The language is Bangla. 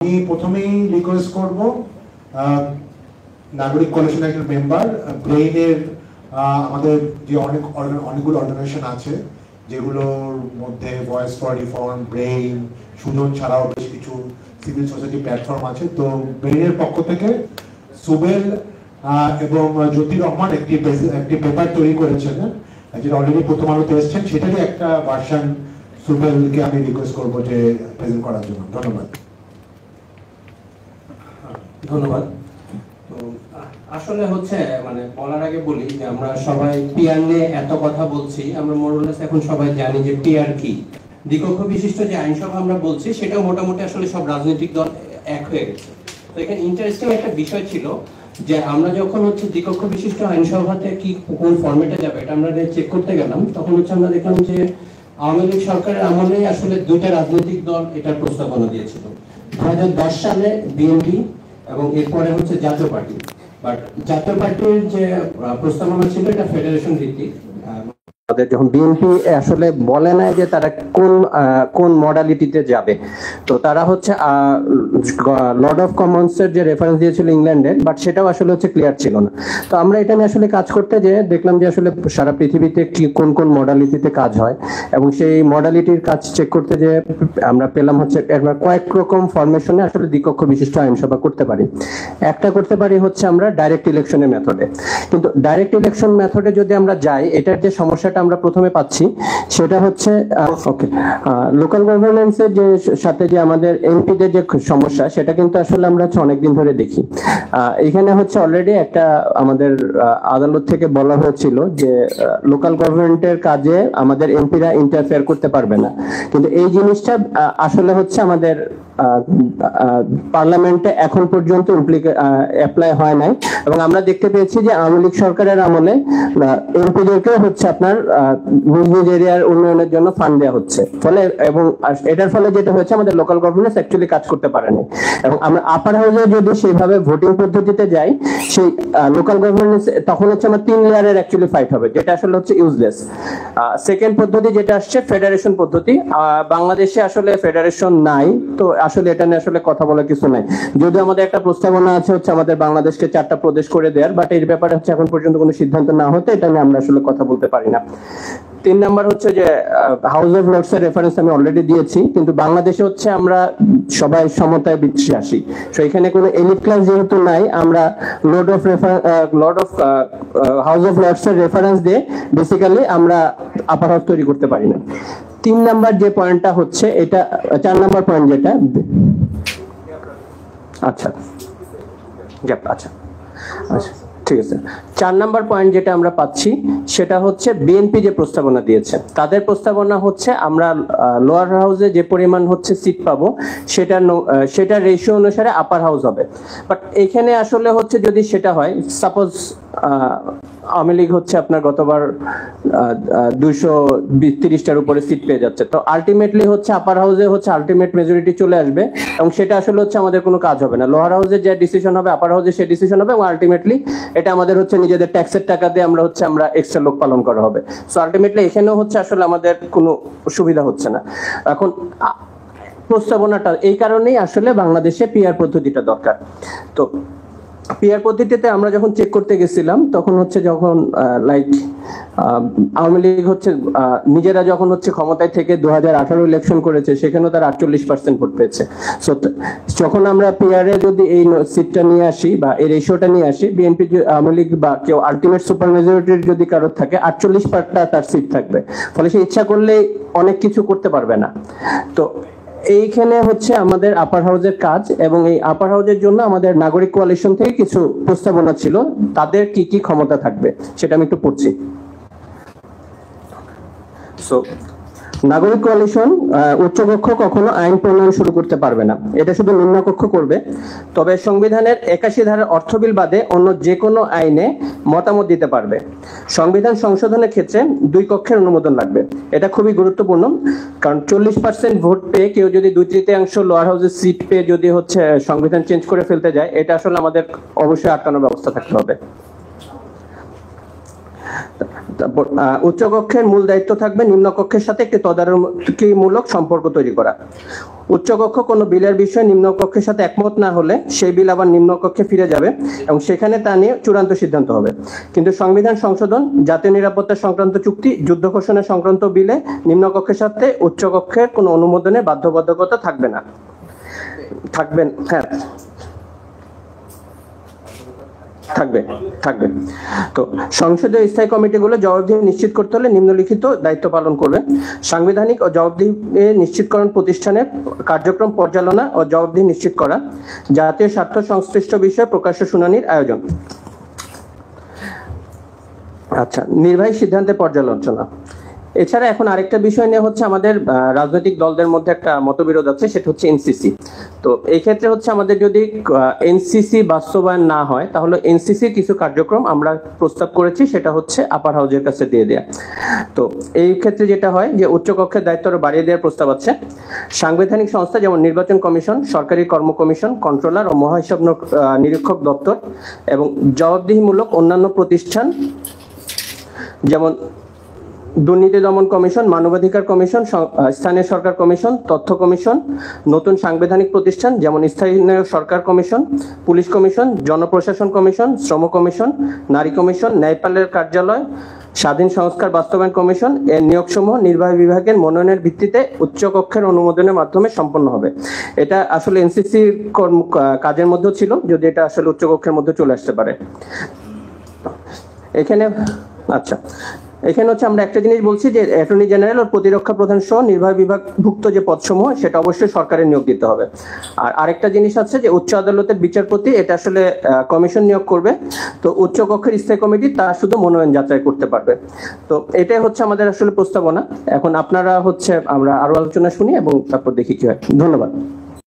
আমি প্রথমেই রিকোয়েস্ট করব নাগরিক কোয়ালিশনের একজন মেম্বার ব্রেইনের আমাদের যে অনেকগুলো অর্গানাইজেশন আছে যেগুলোর মধ্যে voice for reform, brain, Sujan ছাড়াও বেশ কিছু সিভিল সোসাইটি প্ল্যাটফর্ম আছে। তো ব্রেইনের পক্ষ থেকে সুবেল এবং জ্যোতি রহমান একটি পেপার তৈরি করেছেন যেটা অলরেডি প্রথম আলোতে এসেছেন, সেটারই একটা ভার্সন সুবেলকে আমি রিকোয়েস্ট করবো যে প্রেজেন্ট করার জন্য। ধন্যবাদ। ধন্যবাদ। তো আসলে হচ্ছে মানে বলার আগে বলি যে আমরা সবাই পিআর নিয়ে এত কথা বলছি, আমরা মোরলেস এখন সবাই জানি যে পিআর কি। দ্বিকক্ষ বিশিষ্ট যে আইনসভা আমরা বলছি সেটা মোটামুটি আসলে সব রাজনৈতিক দল এক হয়ে গেছে। তো এখানে ইন্টারেস্টিং একটা বিষয় ছিল যে আমরা যখন হচ্ছে দ্বিকক্ষ বিশিষ্ট আইনসভাতে কি কোন ফরম্যাটে যাবে এটা আমরা চেক করতে গেলাম, তখন হচ্ছে আমরা দেখলাম যে আওয়ামী লীগ সরকারের আমলেই আসলে দুইটা রাজনৈতিক দল এটার প্রস্তাবনা দিয়েছিল। 2010 সালে বিএনপি এবং এরপরে হচ্ছে জাতীয় পার্টি। বাট জাতীয় পার্টির যে প্রস্তাবনা ছিল এটা ফেডারেশন ভিত্তিক। যখন বিএনপি আসলে বলে না যে তারা কোন মডালিটিতে যাবে, তো তারা হচ্ছে লর্ড অফ কমন্স এর যে রেফারেন্স দিয়েছিল ইংল্যান্ডের, বাট সেটাও আসলে হচ্ছে ক্লিয়ার ছিল না। তো আমরা এটা নিয়ে আসলে কাজ করতে যে দেখলাম যে আসলে সারা পৃথিবীতে কোন কোন মডালিটিতে কাজ হয়, এবং সেই মডালিটির কাজ চেক করতে যে আমরা পেলাম হচ্ছে কয়েক রকম ফরমেশনে আসলে দ্বিকক্ষ বিশিষ্ট আইনসভা করতে পারি। একটা করতে পারি হচ্ছে আমরা ডাইরেক্ট ইলেকশনের মেথডে। কিন্তু ডাইরেক্ট ইলেকশন মেথডে যদি আমরা যাই, এটার যে সমস্যাটা আমরা প্রথমে পাচ্ছি সেটা হচ্ছে লোকাল গভর্নেন্সের যে সাথে যে আমাদের এমপিদের যে সমস্যা, সেটা কিন্তু আসলে আমরা অনেকদিন ধরে দেখি। এখানে হচ্ছে অলরেডি একটা আমাদের আদালত থেকে বলা হয়েছিল যে লোকাল গভর্নমেন্টের কাজে আমাদের এমপিরা ইন্টারফেয়ার করতে পারবে না, কিন্তু এই জিনিসটা আসলে হচ্ছে আমাদের পার্লামেন্টে এখন পর্যন্ত অ্যাপ্লাই হয় নাই। এবং আমরা দেখতে পেয়েছি যে আওয়ামী লীগ সরকারের আমলে এমপিদেরকে হচ্ছে আপনার নিজ নিজ এরিয়ার উন্নয়নের জন্য ফান্ড দেওয়া হচ্ছে, ফলে এবং এটার ফলে যেটা হয়েছে আমাদের লোকাল গভর্নেন্স অ্যাকচুয়ালি কাজ করতে পারেনি। এবং আমরা আপার হাউসে যদি সেইভাবে ভোটিং পদ্ধতিতে যাই, সেই লোকাল গভর্নেন্স তখন হচ্ছে আমার 3 লেয়ারের অ্যাকচুয়ালি ফাইট হবে, যেটা আসলে হচ্ছে ইউজলেস। সেকেন্ড পদ্ধতি যেটা আসছে ফেডারেশন পদ্ধতি, বাংলাদেশে আসলে ফেডারেশন নাই, তো আসলে এটা নিয়ে আসলে কথা বলার কিছু নাই। যদিও আমাদের একটা প্রস্তাবনা আছে হচ্ছে আমাদের বাংলাদেশকে 4টা প্রদেশ করে দেওয়ার, বাট এর ব্যাপারে হচ্ছে এখন পর্যন্ত কোনো সিদ্ধান্ত না হতে এটা নিয়ে আমরা আসলে কথা বলতে পারি না। 3 নাম্বার হচ্ছে যে হাউস অফ লর্ডস এর রেফারেন্স আমি অলরেডি দিয়েছি, কিন্তু বাংলাদেশে হচ্ছে আমরা সবাই সমতায় বিশ্বাসী, তো এখানে কোনো এলিট ক্লাস যেহেতু নাই, আমরা হাউস অফ লর্ডস এর রেফারেন্স দিয়ে বেসিক্যালি আমরা আপার হাউস তৈরি করতে পারি না। 3 নাম্বার যে পয়েন্টটা হচ্ছে এটা 4 নাম্বার পয়েন্ট যেটা আচ্ছা আচ্ছা আচ্ছা ঠিক আছে। 4 নাম্বার পয়েন্ট যেটা আমরা পাচ্ছি সেটা হচ্ছে বিএনপি যে প্রস্তাবনা দিয়েছে, তাদের প্রস্তাবনা হচ্ছে আমরা লোয়ার হাউসে যে পরিমাণ হচ্ছে সিট পাবো সেটা রেশিও অনুসারে আপার হাউস হবে। বাট এখানে আসলে হচ্ছে যদি সেটা হয়, সাপোজ আওয়ামী লীগ হচ্ছে আপনার গতবার 230টার উপরে সিট পেয়ে যাচ্ছে, তো আলটিমেটলি হচ্ছে আপার হাউসে হচ্ছে আলটিমেট মেজরিটি চলে আসবে, এবং সেটা আসলে হচ্ছে আমাদের কোনো কাজ হবে না। লোয়ার হাউসে যে ডিসিশন হবে আপার হাউসে সে ডিসিশন হবে, এবং আলটিমেটলি এটা আমাদের হচ্ছে নিজেদের ট্যাক্সের টাকা দিয়ে আমরা এক্সট্রা লোক পালন করা হবে। সো আলটিমেটলি এখানেও হচ্ছে আসলে আমাদের কোনো সুবিধা হচ্ছে না। এখন প্রস্তাবনাটা এই কারণেই আসলে বাংলাদেশে পিআর পদ্ধতিটা দরকার। তো পিআর পদ্ধতিতে আমরা যখন চেক করতে গেছিলাম, তখন হচ্ছে যখন আওয়ামী লীগ হচ্ছে নিজেরা যখন হচ্ছে ক্ষমতায় থেকে 2018 ইলেকশন করেছে, সেখানেও তারা 48% ভোট পেয়েছে। সো যখন আমরা পিআরে যদি এই সিটটা নিয়ে আসি বা এই রেশিওটা নিয়ে আসি, বিএনপি আওয়ামী লীগ বা কেউ আলটিমেট সুপার মেজরিটির যদি কারোর থাকে 48%টা তার সিট থাকবে, ফলে সে ইচ্ছা করলে অনেক কিছু করতে পারবে না। তো এইখানে হচ্ছে আমাদের আপার হাউসের কাজ, এবং এই আপার হাউসের জন্য আমাদের নাগরিক কোয়ালিশন থেকে কিছু প্রস্তাবনা ছিল, তাদের কি কি ক্ষমতা থাকবে সেটা আমি একটু পড়ছি। সো নাগরিক কোয়ালিশন উচ্চকক্ষ কখনো আইন প্রণয়ন শুরু করতে পারবে না, এটা শুধু নিম্নকক্ষ করবে। তবে সংবিধানের 81 ধারার অর্থবিল বাদে অন্য যে কোনো আইনে মতামত দিতে পারবে। সংবিধান সংশোধনের ক্ষেত্রে 2 কক্ষের অনুমোদন লাগবে, এটা খুবই গুরুত্বপূর্ণ, কারণ 40% ভোট পেয়ে কেউ যদি 2/3 লোয়ার হাউসের সিট পেয়ে যদি হচ্ছে সংবিধান চেঞ্জ করে ফেলতে যায়, এটা আসলে আমাদের অবশ্যই আটকানোর ব্যবস্থা থাকতে হবে। তারপর উচ্চকক্ষের মূল দায়িত্ব থাকবে নিম্নকক্ষের সাথে একটি তদারকিমূলক সম্পর্ক তৈরি করা। উচ্চকক্ষ কোনো বিলের বিষয়ে নিম্নকক্ষের সাথে একমত না হলে সেই বিল আবার নিম্নকক্ষে ফিরে যাবে এবং সেখানে তা নিয়ে চূড়ান্ত সিদ্ধান্ত হবে। কিন্তু সংবিধান সংশোধন, জাতীয় নিরাপত্তা সংক্রান্ত চুক্তি, যুদ্ধ ঘোষণা সংক্রান্ত বিলে নিম্নকক্ষের সাথে উচ্চকক্ষের কোনো অনুমোদনে বাধ্যবাধকতা থাকবে না। থাকবে। তো সংসদীয় স্থায়ী কমিটিগুলো জবাবদিহি নিশ্চিত করতে হলে নিম্নলিখিত দায়িত্ব পালন করবে: সাংবিধানিক ও জবাবদিহি নিশ্চিতকরণ প্রতিষ্ঠানের কার্যক্রম পরিচালনা ও জবাবদিহি নিশ্চিত করা, জাতীয় স্বার্থ সংশ্লিষ্ট বিষয়ে প্রকাশ্য শুনানির আয়োজন। আচ্ছা, নির্বাহী সিদ্ধান্তের পর্যালোচনা। এছাড়া এখন আরেকটা বিষয় নিয়ে হচ্ছে আমাদের রাজনৈতিক দলদের মধ্যে একটা মতবিরোধ আছে, সেটা হচ্ছে এনসিসি। তো এই ক্ষেত্রে হচ্ছে আমাদের যদি এনসিসি বাস্তবায়ন না হয় তাহলে এনসিসির কিছু কার্যক্রম আমরা প্রস্তাব করেছি, সেটা হচ্ছে আপার হাউজের কাছে দিয়ে দেয়া। তো এই ক্ষেত্রে যেটা হয় যে উচ্চকক্ষের দায়িত্ব আরো বাড়িয়ে দেওয়ার প্রস্তাব আছে। সাংবিধানিক সংস্থা যেমন নির্বাচন কমিশন, সরকারি কর্ম কমিশন, কন্ট্রোলার ও মহাহিসাব নিরীক্ষক দপ্তর এবং জবাবদিহিমূলক অন্যান্য প্রতিষ্ঠান যেমন দুর্নীতি দমন কমিশন, মানবাধিকার কমিশন, স্থানীয় সরকার কমিশন, তথ্য কমিশন, নতুন সাংবিধানিক প্রতিষ্ঠান যেমন স্থানীয় সরকার কমিশন, পুলিশ কমিশন, জনপ্রশাসন কমিশন, শ্রম কমিশন, নারী কমিশন, ন্যায়পালের কার্যালয়, স্বাধীন সংস্কার বাস্তবায়ন কমিশন এর নিয়োগসমূহ নির্বাহী বিভাগের মনোনয়নের ভিত্তিতে উচ্চকক্ষের অনুমোদনের মাধ্যমে সম্পন্ন হবে। এটা আসলে এনসিসি কাজের মধ্যে ছিল, যদি এটা আসলে উচ্চকক্ষের মধ্যে চলে আসতে পারে। এখানে হচ্ছে আমরা একটা জিনিস বলছি যে অ্যাটর্নি জেনারেল ও প্রতিরক্ষা প্রধান সহ নির্বাহী বিভাগভুক্ত যে পদসমূহ সেটা অবশ্যই সরকারের নিয়োগ দিতে হবে। আর আরেকটা জিনিস আছে যে উচ্চ আদালতের বিচারপতি, এটা আসলে কমিশন নিয়োগ করবে। তো উচ্চ কক্ষের স্থায়ী কমিটি তা শুধু মনোনয়ন যাচাই করতে পারবে। তো এটাই হচ্ছে আমাদের আসলে প্রস্তাবনা। এখন আপনারা হচ্ছে আমরা আরো আলোচনা শুনি এবং তারপর দেখি কি হয়। ধন্যবাদ।